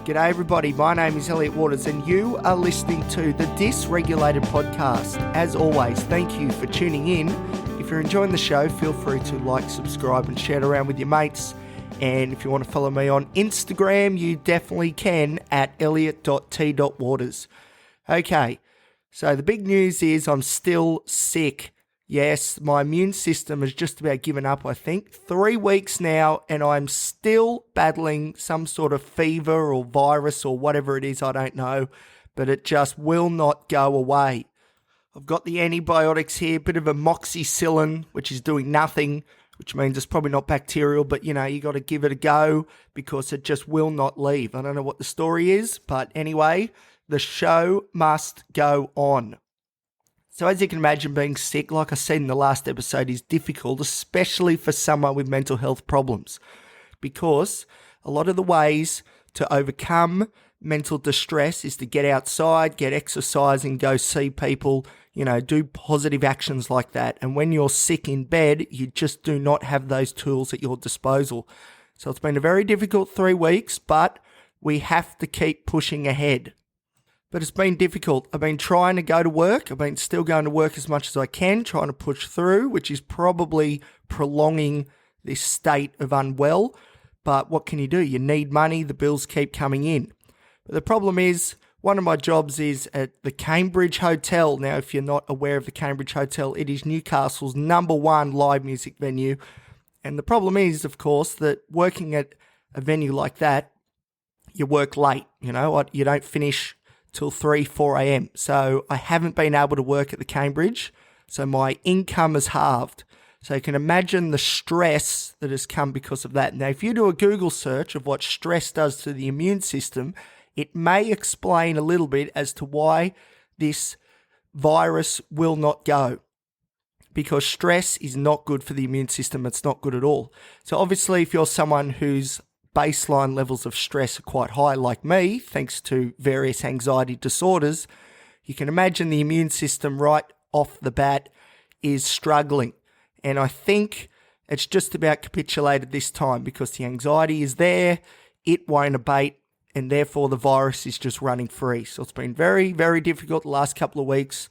G'day everybody, my name is Elliot Waters and you are listening to the Dysregulated podcast. As always, thank you for tuning in. If you're enjoying the show, feel free to like, subscribe and share it around with your mates. And if you want to follow me on Instagram, you definitely can at elliot.t.waters. Okay, so the big news is I'm still sick. Yes, my immune system has just about given up, I think. 3 weeks now, and I'm still battling some sort of fever or virus or whatever it is, I don't know, but it just will not go away. I've got the antibiotics here, a bit of amoxicillin, which is doing nothing, which means it's probably not bacterial, but you got to give it a go because it just will not leave. I don't know what the story is, but anyway, the show must go on. So as you can imagine, being sick, like I said in the last episode, is difficult, especially for someone with mental health problems, because a lot of the ways to overcome mental distress is to get outside, get exercise and go see people, do positive actions like that. And when you're sick in bed, you just do not have those tools at your disposal. So it's been a very difficult 3 weeks, but we have to keep pushing ahead. But it's been difficult. I've been trying to go to work. I've been still going to work as much as I can, trying to push through, which is probably prolonging this state of unwell. But what can you do? You need money. The bills keep coming in. But the problem is, one of my jobs is at the Cambridge Hotel. Now, if you're not aware of the Cambridge Hotel, it is Newcastle's #1 live music venue. And the problem is, of course, that working at a venue like that, you work late. You don't finish till 3, 4 a.m. So I haven't been able to work at the Cambridge. So my income has halved. So you can imagine the stress that has come because of that. Now, if you do a Google search of what stress does to the immune system, it may explain a little bit as to why this virus will not go. Because stress is not good for the immune system. It's not good at all. So obviously, if you're someone who's baseline levels of stress are quite high, like me, thanks to various anxiety disorders, you can imagine the immune system right off the bat is struggling. And I think it's just about capitulated this time because the anxiety is there, it won't abate, and therefore the virus is just running free. So it's been very, very difficult the last couple of weeks,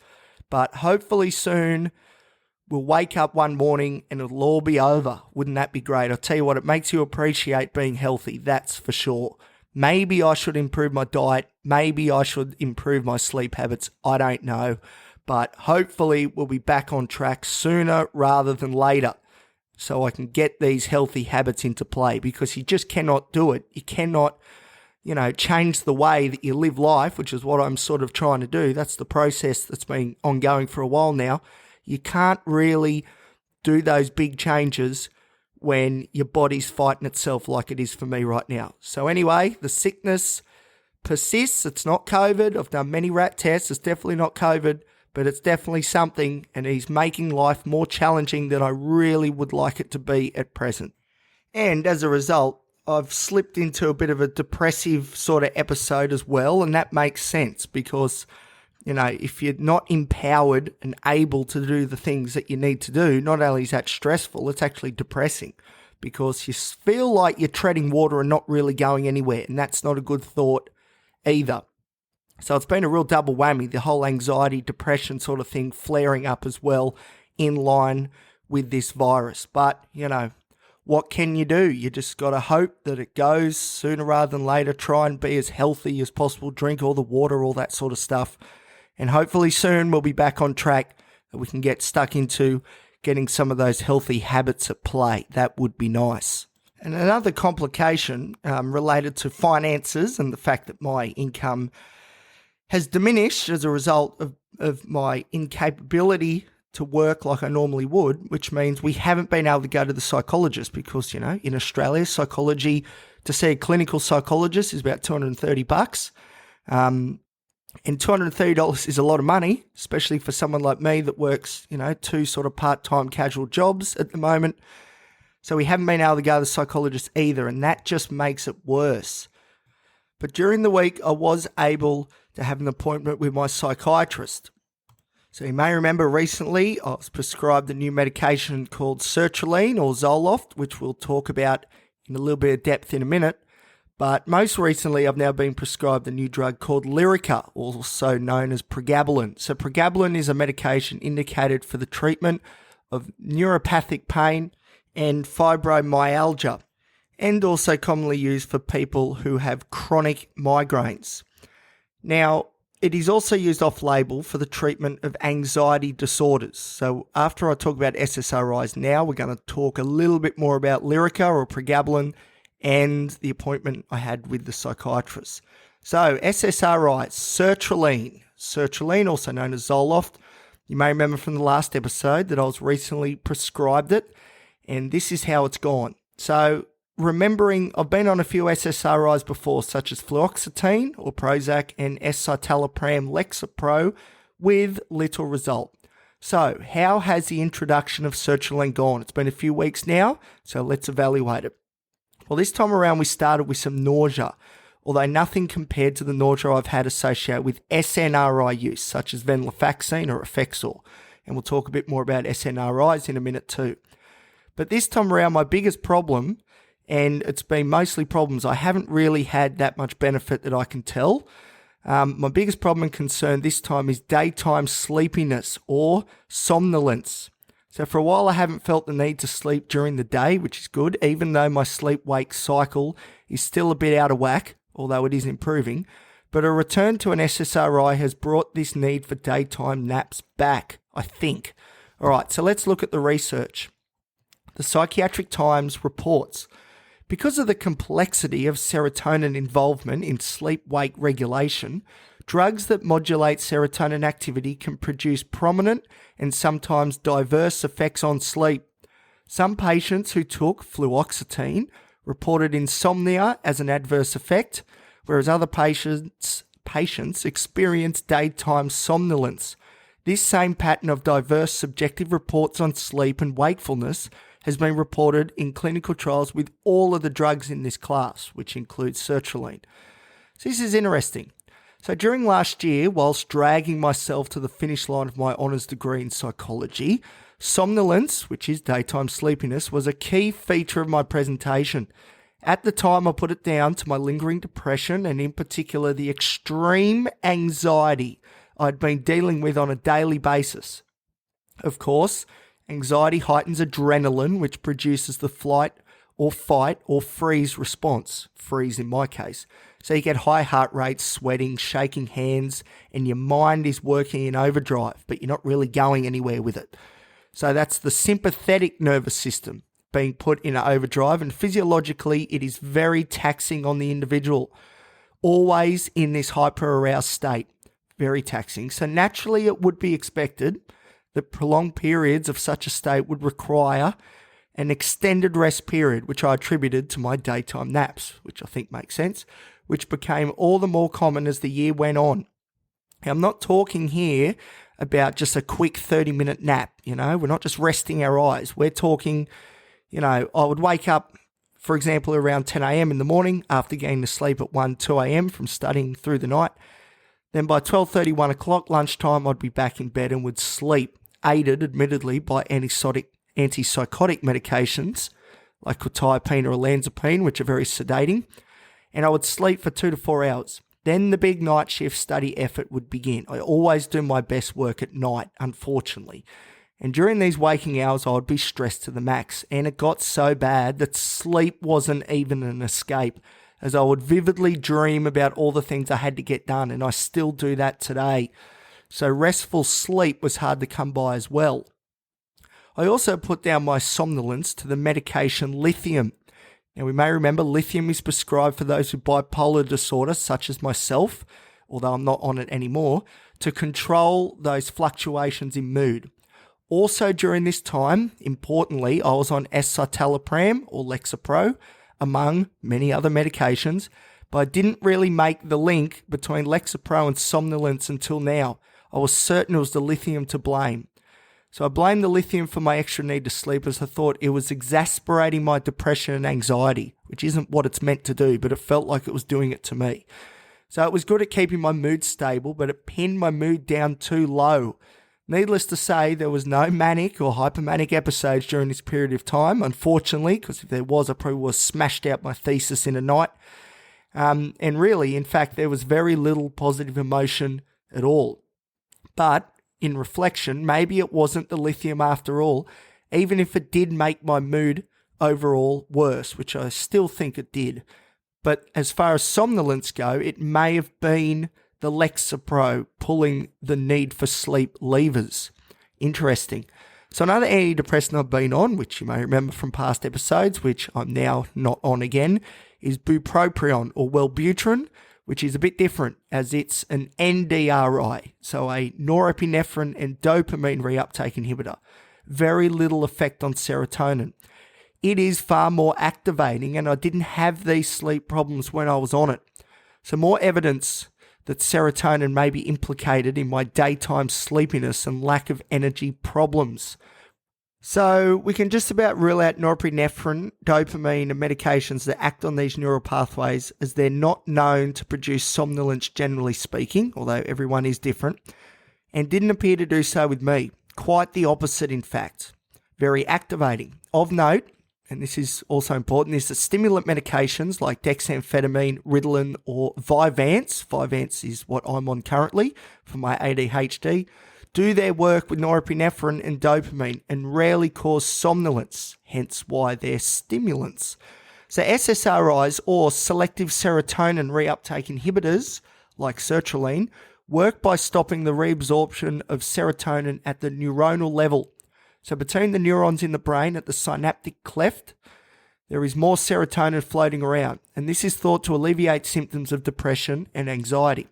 but hopefully soon we'll wake up one morning and it'll all be over. Wouldn't that be great? I'll tell you what, it makes you appreciate being healthy, that's for sure. Maybe I should improve my diet. Maybe I should improve my sleep habits. I don't know. But hopefully we'll be back on track sooner rather than later so I can get these healthy habits into play, because you just cannot do it. You cannot, change the way that you live life, which is what I'm sort of trying to do. That's the process that's been ongoing for a while now. You can't really do those big changes when your body's fighting itself like it is for me right now. So anyway, the sickness persists. It's not COVID. I've done many rat tests. It's definitely not COVID, but it's definitely something, and it's making life more challenging than I really would like it to be at present. And as a result, I've slipped into a bit of a depressive sort of episode as well, and that makes sense because if you're not empowered and able to do the things that you need to do, not only is that stressful, it's actually depressing because you feel like you're treading water and not really going anywhere, and that's not a good thought either. So it's been a real double whammy, the whole anxiety, depression sort of thing flaring up as well in line with this virus. But, what can you do? You just got to hope that it goes sooner rather than later. Try and be as healthy as possible, drink all the water, all that sort of stuff. And hopefully soon we'll be back on track that we can get stuck into getting some of those healthy habits at play. That would be nice. And another complication related to finances and the fact that my income has diminished as a result of my incapability to work like I normally would, which means we haven't been able to go to the psychologist because, in Australia, psychology, to see a clinical psychologist is about $230. And $230 is a lot of money, especially for someone like me that works, 2 sort of part-time casual jobs at the moment. So we haven't been able to go to the psychologist either, and that just makes it worse. But during the week, I was able to have an appointment with my psychiatrist. So you may remember recently I was prescribed a new medication called sertraline or Zoloft, which we'll talk about in a little bit of depth in a minute. But most recently, I've now been prescribed a new drug called Lyrica, also known as Pregabalin. So Pregabalin is a medication indicated for the treatment of neuropathic pain and fibromyalgia, and also commonly used for people who have chronic migraines. Now, it is also used off-label for the treatment of anxiety disorders. So after I talk about SSRIs now, we're going to talk a little bit more about Lyrica or Pregabalin and the appointment I had with the psychiatrist. So SSRI, sertraline, also known as Zoloft. You may remember from the last episode that I was recently prescribed it, and this is how it's gone. So remembering, I've been on a few SSRIs before, such as fluoxetine or Prozac and escitalopram Lexapro, with little result. So how has the introduction of sertraline gone? It's been a few weeks now, so let's evaluate it. Well, this time around we started with some nausea, although nothing compared to the nausea I've had associated with SNRI use, such as venlafaxine or Effexor. And we'll talk a bit more about SNRIs in a minute too. But this time around, my biggest problem, and it's been mostly problems, I haven't really had that much benefit that I can tell. My biggest problem and concern this time is daytime sleepiness or somnolence. So for a while I haven't felt the need to sleep during the day, which is good, even though my sleep-wake cycle is still a bit out of whack, although it is improving. But a return to an SSRI has brought this need for daytime naps back, I think. All right, so let's look at the research. The Psychiatric Times reports, because of the complexity of serotonin involvement in sleep-wake regulation, drugs that modulate serotonin activity can produce prominent and sometimes diverse effects on sleep. Some patients who took fluoxetine reported insomnia as an adverse effect, whereas other patients experienced daytime somnolence. This same pattern of diverse subjective reports on sleep and wakefulness has been reported in clinical trials with all of the drugs in this class, which includes sertraline. So this is interesting. So during last year, whilst dragging myself to the finish line of my honours degree in psychology, somnolence, which is daytime sleepiness, was a key feature of my presentation. At the time, I put it down to my lingering depression and in particular the extreme anxiety I'd been dealing with on a daily basis. Of course, anxiety heightens adrenaline, which produces the flight or fight or freeze response, freeze in my case. So you get high heart rates, sweating, shaking hands, and your mind is working in overdrive, but you're not really going anywhere with it. So that's the sympathetic nervous system being put in overdrive, and physiologically it is very taxing on the individual. Always in this hyper-aroused state, very taxing. So naturally it would be expected that prolonged periods of such a state would require an extended rest period, which I attributed to my daytime naps, which I think makes sense, which became all the more common as the year went on. Now, I'm not talking here about just a quick 30-minute nap, we're not just resting our eyes. We're talking, I would wake up, for example, around 10 a.m. in the morning after getting to sleep at 1, 2 a.m. from studying through the night. Then by 12:30, 1 o'clock lunchtime, I'd be back in bed and would sleep, aided admittedly by antipsychotic medications like quetiapine or olanzapine, which are very sedating, and I would sleep for 2 to 4 hours. Then the big night shift study effort would begin. I always do my best work at night, unfortunately. And during these waking hours, I would be stressed to the max. And it got so bad that sleep wasn't even an escape, as I would vividly dream about all the things I had to get done. And I still do that today. So restful sleep was hard to come by as well. I also put down my somnolence to the medication lithium. Now, we may remember lithium is prescribed for those with bipolar disorder, such as myself, although I'm not on it anymore, to control those fluctuations in mood. Also during this time, importantly, I was on escitalopram or Lexapro, among many other medications, but I didn't really make the link between Lexapro and somnolence until now. I was certain it was the lithium to blame. So I blamed the lithium for my extra need to sleep, as I thought it was exasperating my depression and anxiety, which isn't what it's meant to do, but it felt like it was doing it to me. So it was good at keeping my mood stable, but it pinned my mood down too low. Needless to say, there was no manic or hypomanic episodes during this period of time, unfortunately, because if there was, I probably would have smashed out my thesis in a night. And really, in fact, there was very little positive emotion at all. But in reflection, maybe it wasn't the lithium after all, even if it did make my mood overall worse, which I still think it did. But as far as somnolence go, it may have been the Lexapro pulling the need for sleep levers. Interesting. So another antidepressant I've been on, which you may remember from past episodes, which I'm now not on again, is bupropion or Wellbutrin, which is a bit different as it's an NDRI, so a norepinephrine and dopamine reuptake inhibitor. Very little effect on serotonin. It is far more activating, and I didn't have these sleep problems when I was on it. So more evidence that serotonin may be implicated in my daytime sleepiness and lack of energy problems. So we can just about rule out norepinephrine, dopamine, and medications that act on these neural pathways, as they're not known to produce somnolence generally speaking, although everyone is different, and didn't appear to do so with me. Quite the opposite, in fact. Very activating. Of note, and this is also important, is that stimulant medications like dexamphetamine, Ritalin, or Vyvanse, Vyvanse is what I'm on currently for my ADHD, do their work with norepinephrine and dopamine and rarely cause somnolence, hence why they're stimulants. So SSRIs, or selective serotonin reuptake inhibitors, like sertraline, work by stopping the reabsorption of serotonin at the neuronal level. So between the neurons in the brain at the synaptic cleft, there is more serotonin floating around, and this is thought to alleviate symptoms of depression and anxiety.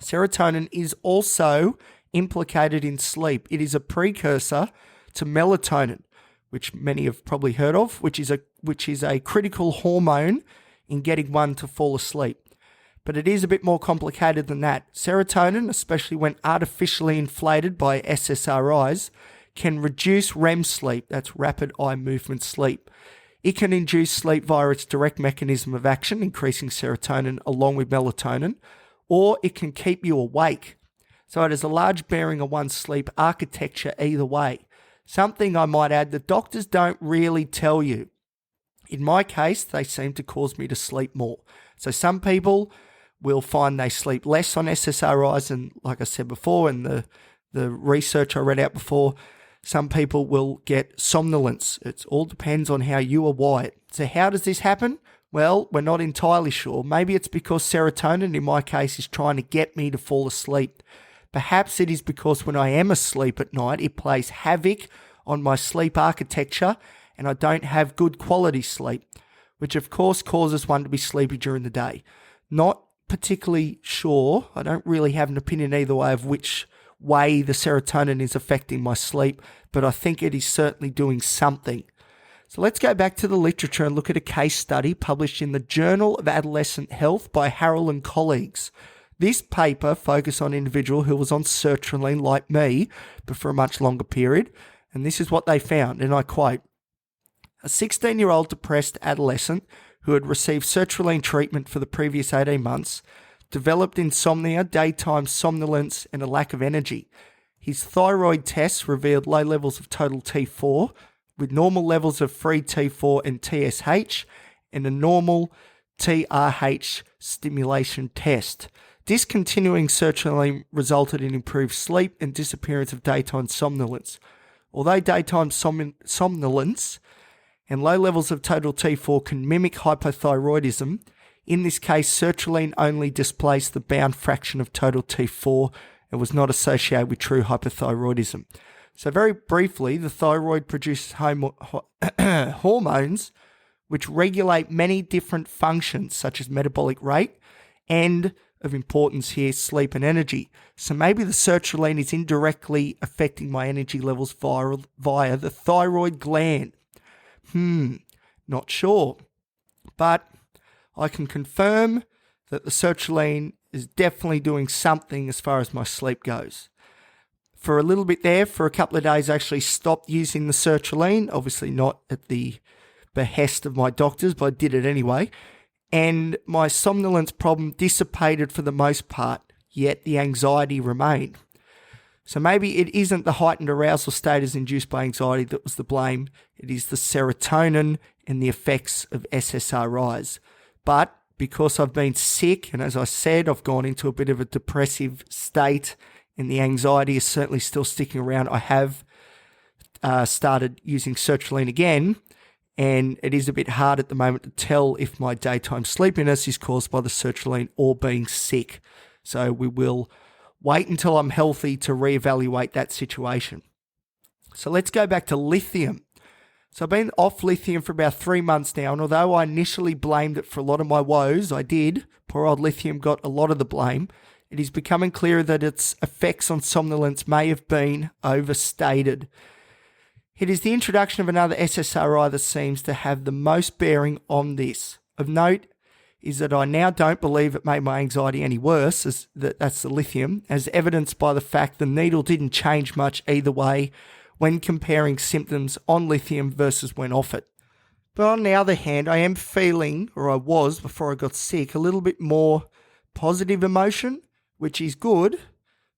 Serotonin is also implicated in sleep. It is a precursor to melatonin, which many have probably heard of, which is a critical hormone in getting one to fall asleep. But it is a bit more complicated than that. Serotonin, especially when artificially inflated by SSRIs, can reduce REM sleep, that's rapid eye movement sleep. It can induce sleep via its direct mechanism of action, increasing serotonin along with melatonin, or it can keep you awake. So it has a large bearing on one's sleep architecture either way. Something I might add that doctors don't really tell you. In my case, they seem to cause me to sleep more. So some people will find they sleep less on SSRIs, and like I said before, and the research I read out before, some people will get somnolence. It all depends on how you are wired. So how does this happen? Well, we're not entirely sure. Maybe it's because serotonin, in my case, is trying to get me to fall asleep. Perhaps it is because when I am asleep at night, it plays havoc on my sleep architecture and I don't have good quality sleep, which of course causes one to be sleepy during the day. Not particularly sure. I don't really have an opinion either way of which way the serotonin is affecting my sleep, but I think it is certainly doing something. So let's go back to the literature and look at a case study published in the Journal of Adolescent Health by Harrell and colleagues. This paper focused on an individual who was on sertraline like me, but for a much longer period, and this is what they found, and I quote, "A 16-year-old depressed adolescent who had received sertraline treatment for the previous 18 months developed insomnia, daytime somnolence, and a lack of energy. His thyroid tests revealed low levels of total T4, with normal levels of free T4 and TSH, and a normal TRH stimulation test. Discontinuing sertraline resulted in improved sleep and disappearance of daytime somnolence. Although daytime somnolence and low levels of total T4 can mimic hypothyroidism, in this case, sertraline only displaced the bound fraction of total T4 and was not associated with true hypothyroidism." So very briefly, the thyroid produces hormones which regulate many different functions, such as metabolic rate and, of importance here, sleep and energy. So maybe the sertraline is indirectly affecting my energy levels via the thyroid gland. Not sure. But I can confirm that the sertraline is definitely doing something as far as my sleep goes. For a little bit there, for a couple of days, I actually stopped using the sertraline, obviously not at the behest of my doctors, but I did it anyway. And my somnolence problem dissipated for the most part, yet the anxiety remained. So maybe it isn't the heightened arousal state as induced by anxiety that was the blame. It is the serotonin and the effects of SSRIs. But because I've been sick, and as I said, I've gone into a bit of a depressive state, and the anxiety is certainly still sticking around. I have started using sertraline again, and it is a bit hard at the moment to tell if my daytime sleepiness is caused by the sertraline or being sick. So we will wait until I'm healthy to reevaluate that situation. So let's go back to lithium. So I've been off lithium for about 3 months now, and although I initially blamed it for a lot of my woes, I did. Poor old lithium got a lot of the blame. It is becoming clearer that its effects on somnolence may have been overstated. It is the introduction of another SSRI that seems to have the most bearing on this. Of note is that I now don't believe it made my anxiety any worse, that's the lithium, as evidenced by the fact the needle didn't change much either way when comparing symptoms on lithium versus when off it. But on the other hand, I am feeling, or I was before I got sick, a little bit more positive emotion, which is good,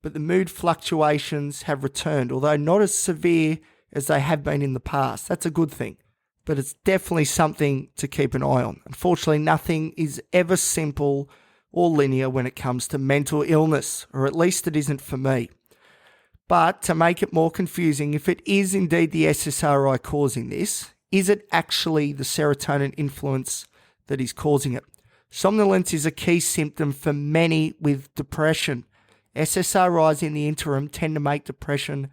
but the mood fluctuations have returned, although not as severe as they have been in the past. That's a good thing, but it's definitely something to keep an eye on. Unfortunately, nothing is ever simple or linear when it comes to mental illness, or at least it isn't for me. But to make it more confusing, if it is indeed the SSRI causing this, is it actually the serotonin influence that is causing it? Somnolence is a key symptom for many with depression. SSRIs in the interim tend to make depression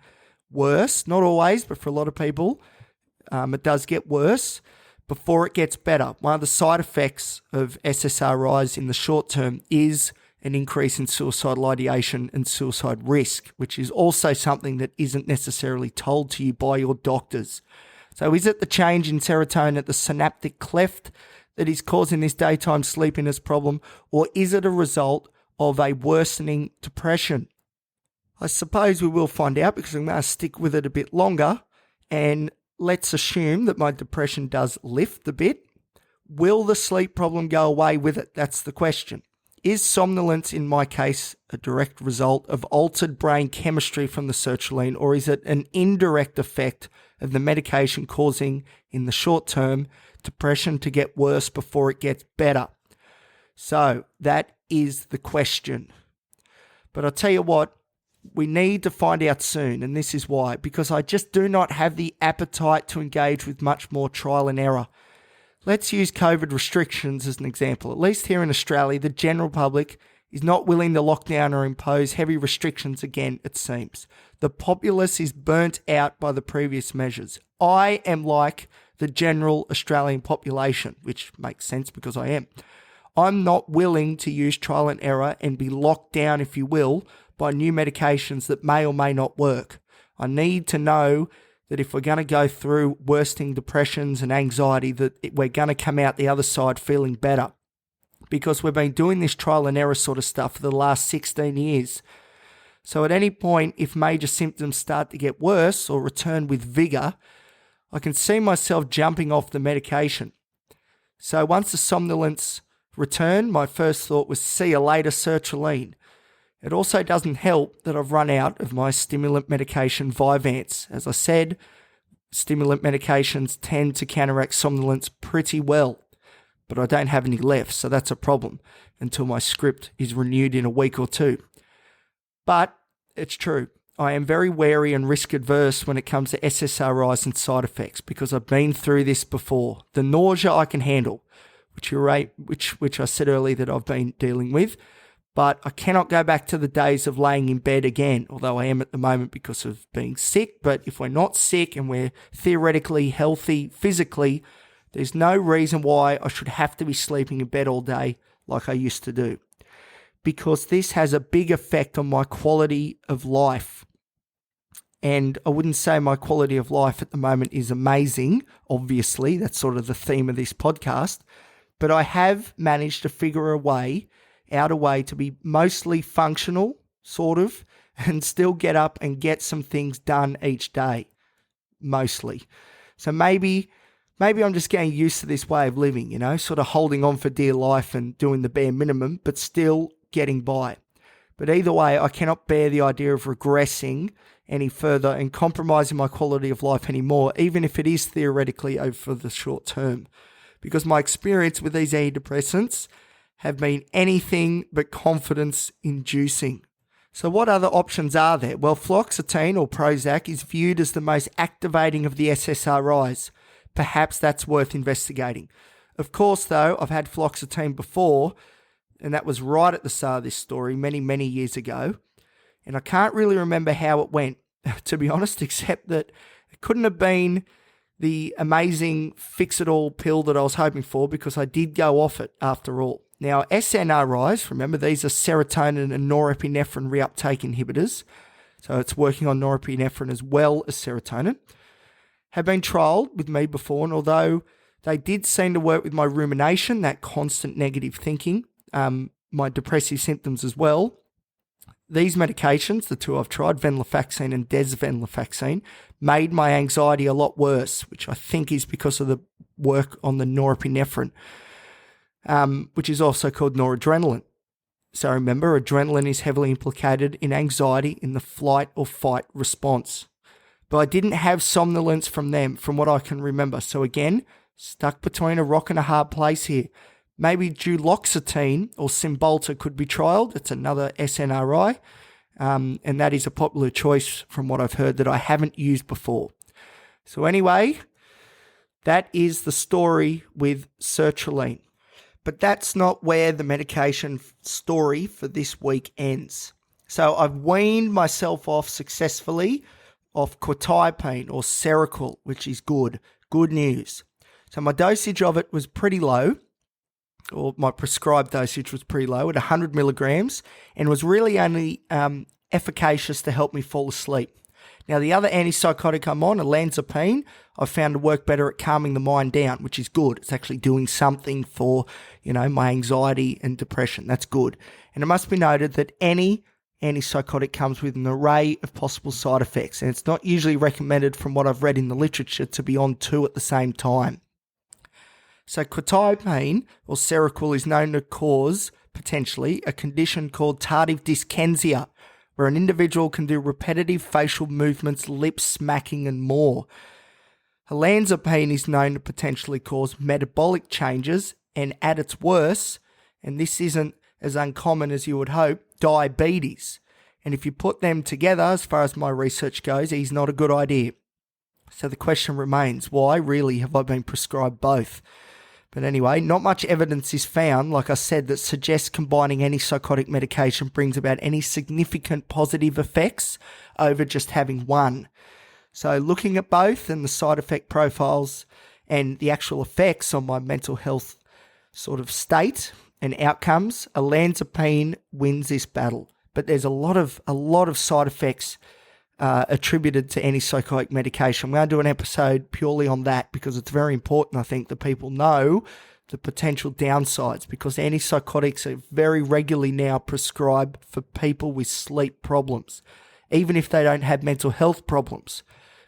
worse, not always, but for a lot of people, it does get worse before it gets better. One of the side effects of SSRIs in the short term is an increase in suicidal ideation and suicide risk, which is also something that isn't necessarily told to you by your doctors. So is it the change in serotonin at the synaptic cleft that is causing this daytime sleepiness problem, or is it a result of a worsening depression? I suppose we will find out, because I'm going to stick with it a bit longer, and let's assume that my depression does lift a bit. Will the sleep problem go away with it? That's the question. Is somnolence, in my case, a direct result of altered brain chemistry from the sertraline, or is it an indirect effect of the medication causing, in the short term, depression to get worse before it gets better? So that is the question. But I'll tell you what, we need to find out soon, and this is why. Because I just do not have the appetite to engage with much more trial and error. Let's use COVID restrictions as an example. At least here in Australia, the general public is not willing to lock down or impose heavy restrictions again, it seems. The populace is burnt out by the previous measures. I am like the general Australian population, which makes sense because I am. I'm not willing to use trial and error and be locked down, if you will, by new medications that may or may not work. I need to know that if we're going to go through worsening depressions and anxiety, that we're going to come out the other side feeling better. Because we've been doing this trial and error sort of stuff for the last 16 years. So at any point, if major symptoms start to get worse or return with vigor, I can see myself jumping off the medication. So once the somnolence returned, my first thought was, see you later, sertraline. It also doesn't help that I've run out of my stimulant medication, Vyvanse. As I said, stimulant medications tend to counteract somnolence pretty well, but I don't have any left, so that's a problem until my script is renewed in a week or two. But it's true. I am very wary and risk adverse when it comes to SSRIs and side effects, because I've been through this before. The nausea I can handle, which I said earlier that I've been dealing with. But I cannot go back to the days of laying in bed again, although I am at the moment because of being sick. But if we're not sick and we're theoretically healthy physically, there's no reason why I should have to be sleeping in bed all day like I used to do. Because this has a big effect on my quality of life. And I wouldn't say my quality of life at the moment is amazing, obviously. That's sort of the theme of this podcast. But I have managed to figure out a way to be mostly functional, sort of, and still get up and get some things done each day, mostly. So maybe I'm just getting used to this way of living, sort of holding on for dear life and doing the bare minimum, but still getting by. But either way, I cannot bear the idea of regressing any further and compromising my quality of life anymore, even if it is theoretically over for the short term. Because my experience with these antidepressants have been anything but confidence-inducing. So what other options are there? Well, fluoxetine or Prozac is viewed as the most activating of the SSRIs. Perhaps that's worth investigating. Of course, though, I've had fluoxetine before, and that was right at the start of this story many, many years ago. And I can't really remember how it went, to be honest, except that it couldn't have been the amazing fix-it-all pill that I was hoping for, because I did go off it after all. Now, SNRIs, remember, these are serotonin and norepinephrine reuptake inhibitors, so it's working on norepinephrine as well as serotonin, have been trialled with me before, and although they did seem to work with my rumination, that constant negative thinking, my depressive symptoms as well, these medications, the two I've tried, venlafaxine and desvenlafaxine, made my anxiety a lot worse, which I think is because of the work on the norepinephrine, which is also called noradrenaline. So remember, adrenaline is heavily implicated in anxiety in the flight or fight response. But I didn't have somnolence from them, from what I can remember. So again, stuck between a rock and a hard place here. Maybe duloxetine or Cymbalta could be trialled. It's another SNRI, and that is a popular choice from what I've heard that I haven't used before. So anyway, that is the story with sertraline. But that's not where the medication story for this week ends. So I've weaned myself off successfully off quetiapine or Seroquel, which is good. Good news. So my dosage of it was pretty low, or my prescribed dosage was pretty low at 100 milligrams, and was really only efficacious to help me fall asleep. Now, the other antipsychotic I'm on, olanzapine, I've found to work better at calming the mind down, which is good. It's actually doing something for, my anxiety and depression. That's good. And it must be noted that any antipsychotic comes with an array of possible side effects, and it's not usually recommended, from what I've read in the literature, to be on two at the same time. So quetiapine or Seroquel is known to cause, potentially, a condition called tardive dyskinesia, where an individual can do repetitive facial movements, lip smacking, and more. Olanzapine is known to potentially cause metabolic changes, and at its worst, and this isn't as uncommon as you would hope, diabetes. And if you put them together, as far as my research goes, is not a good idea. So the question remains, why really have I been prescribed both? But anyway, not much evidence is found, like I said, that suggests combining antipsychotic medication brings about any significant positive effects over just having one. So looking at both and the side effect profiles and the actual effects on my mental health sort of state and outcomes, olanzapine wins this battle. But there's a lot of side effects attributed to antipsychotic medication. We're going to do an episode purely on that because it's very important, I think, that people know the potential downsides, because antipsychotics are very regularly now prescribed for people with sleep problems, even if they don't have mental health problems,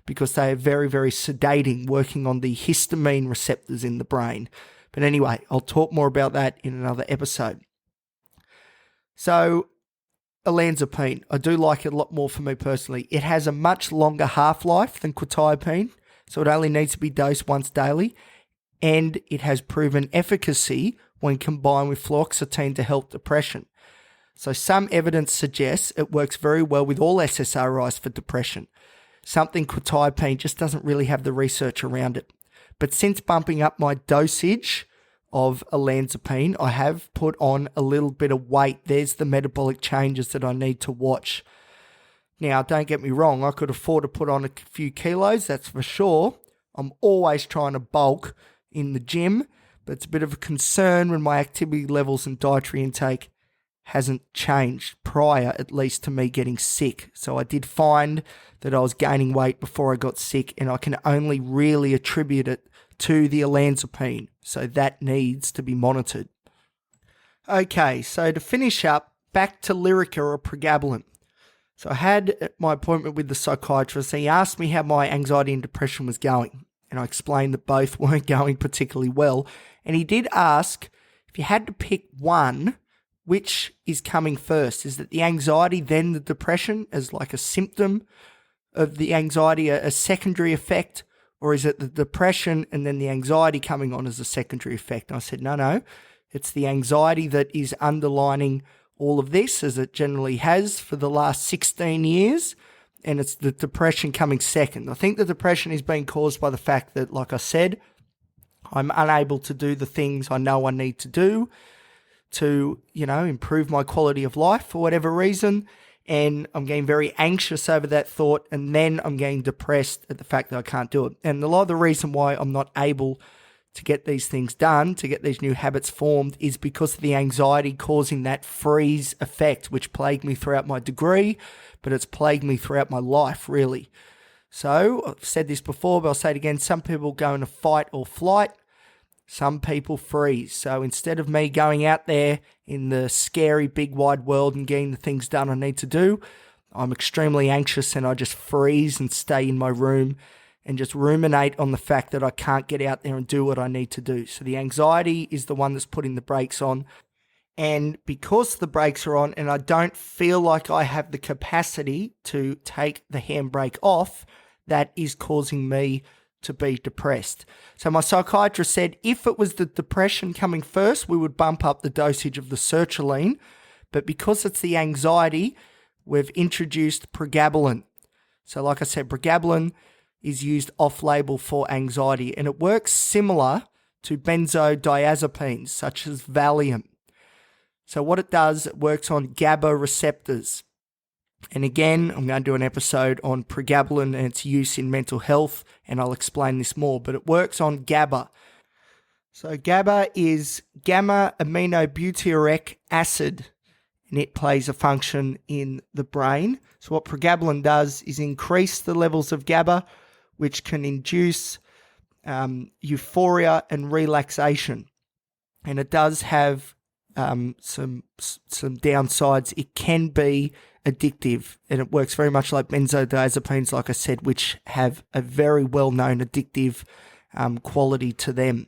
because they are very, very sedating, working on the histamine receptors in the brain. But anyway, I'll talk more about that in another episode. So, olanzapine, I do like it a lot more for me personally. It has a much longer half-life than quetiapine, so it only needs to be dosed once daily, and it has proven efficacy when combined with fluoxetine to help depression. So some evidence suggests it works very well with all SSRIs for depression, something quetiapine just doesn't really have the research around it. But since bumping up my dosage of olanzapine, I have put on a little bit of weight. There's the metabolic changes that I need to watch. Now, don't get me wrong, I could afford to put on a few kilos, that's for sure. I'm always trying to bulk in the gym, but it's a bit of a concern when my activity levels and dietary intake hasn't changed prior, at least, to me getting sick. So I did find that I was gaining weight before I got sick, and I can only really attribute it to the olanzapine. So that needs to be monitored. Okay, so to finish up, back to Lyrica or Pregabalin. So I had my appointment with the psychiatrist, and he asked me how my anxiety and depression was going. And I explained that both weren't going particularly well. And he did ask, if you had to pick one, which is coming first? Is it the anxiety, then the depression as like a symptom of the anxiety, a secondary effect? Or is it the depression and then the anxiety coming on as a secondary effect? And I said, no, It's the anxiety that is underlining all of this, as it generally has for the last 16 years, and it's the depression coming second. I think the depression is being caused by the fact that, like I said, I'm unable to do the things I know I need to do to, improve my quality of life for whatever reason, and I'm getting very anxious over that thought, and then I'm getting depressed at the fact that I can't do it. And a lot of the reason why I'm not able to get these things done, to get these new habits formed, is because of the anxiety causing that freeze effect, which plagued me throughout my degree, but it's plagued me throughout my life, really. So, I've said this before, but I'll say it again, some people go into fight or flight, some people freeze. So instead of me going out there in the scary big wide world and getting the things done I need to do, I'm extremely anxious and I just freeze and stay in my room and just ruminate on the fact that I can't get out there and do what I need to do. So the anxiety is the one that's putting the brakes on. And because the brakes are on and I don't feel like I have the capacity to take the handbrake off, that is causing me to be depressed. So my psychiatrist said if it was the depression coming first, we would bump up the dosage of the sertraline. But because it's the anxiety, we've introduced Pregabalin. So like I said, Pregabalin is used off-label for anxiety, and it works similar to benzodiazepines, such as Valium. So what it does, it works on GABA receptors. And again, I'm going to do an episode on Pregabalin and its use in mental health, and I'll explain this more, but it works on GABA. So GABA is gamma-aminobutyric acid, and it plays a function in the brain. So what Pregabalin does is increase the levels of GABA, which can induce euphoria and relaxation. And it does have some downsides. It can be addictive, and it works very much like benzodiazepines, like I said, which have a very well-known addictive quality to them.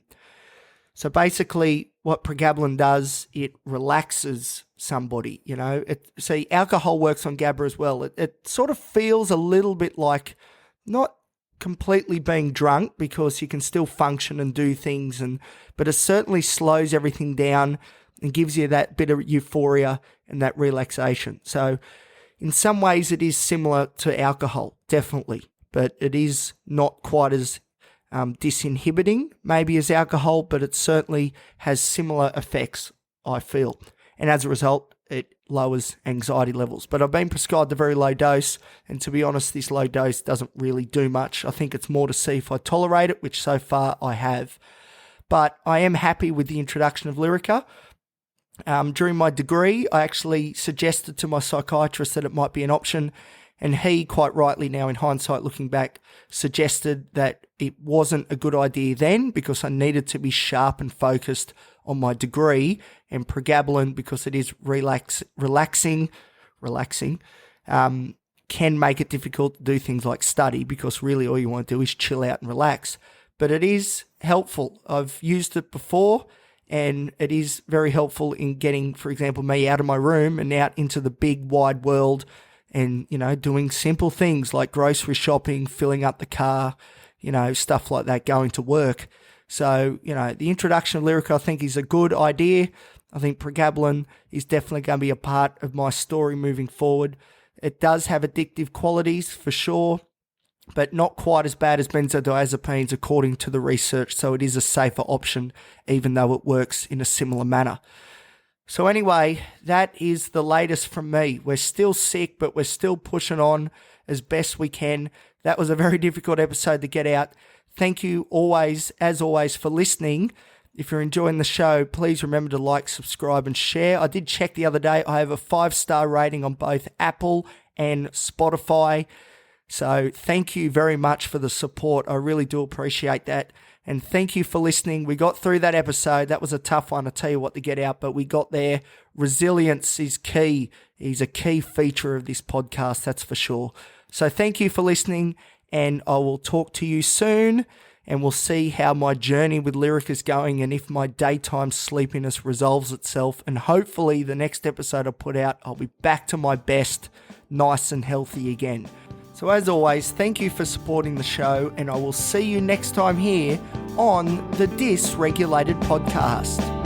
So basically, what Pregabalin does, it relaxes somebody. See, alcohol works on GABA as well. It sort of feels a little bit like not completely being drunk, because you can still function and do things, but it certainly slows everything down and gives you that bit of euphoria and that relaxation. So in some ways it is similar to alcohol, definitely, but it is not quite as disinhibiting maybe as alcohol, but it certainly has similar effects, I feel. And as a result, it lowers anxiety levels. But I've been prescribed a very low dose, and to be honest, this low dose doesn't really do much. I think it's more to see if I tolerate it, which so far I have. But I am happy with the introduction of Lyrica. During my degree, I actually suggested to my psychiatrist that it might be an option, and he, quite rightly now in hindsight looking back, suggested that it wasn't a good idea then, because I needed to be sharp and focused on my degree, and Pregabalin, because it is relaxing, can make it difficult to do things like study, because really all you want to do is chill out and relax. But it is helpful. I've used it before, and it is very helpful in getting, for example, me out of my room and out into the big wide world, and, doing simple things like grocery shopping, filling up the car, stuff like that, going to work. So, the introduction of Lyrica, I think, is a good idea. I think Pregabalin is definitely going to be a part of my story moving forward. It does have addictive qualities for sure, but not quite as bad as benzodiazepines according to the research, so it is a safer option, even though it works in a similar manner. So anyway, that is the latest from me. We're still sick, but we're still pushing on as best we can. That was a very difficult episode to get out. Thank you as always, for listening. If you're enjoying the show, please remember to like, subscribe, and share. I did check the other day. I have a 5-star rating on both Apple and Spotify. So thank you very much for the support. I really do appreciate that. And thank you for listening. We got through that episode. That was a tough one, I tell you what, to get out, but we got there. Resilience is key. Is a key feature of this podcast, that's for sure. So thank you for listening, and I will talk to you soon, and we'll see how my journey with Lyrica is going and if my daytime sleepiness resolves itself. And hopefully the next episode I put out, I'll be back to my best, nice and healthy again. So as always, thank you for supporting the show, and I will see you next time here on the Dysregulated podcast.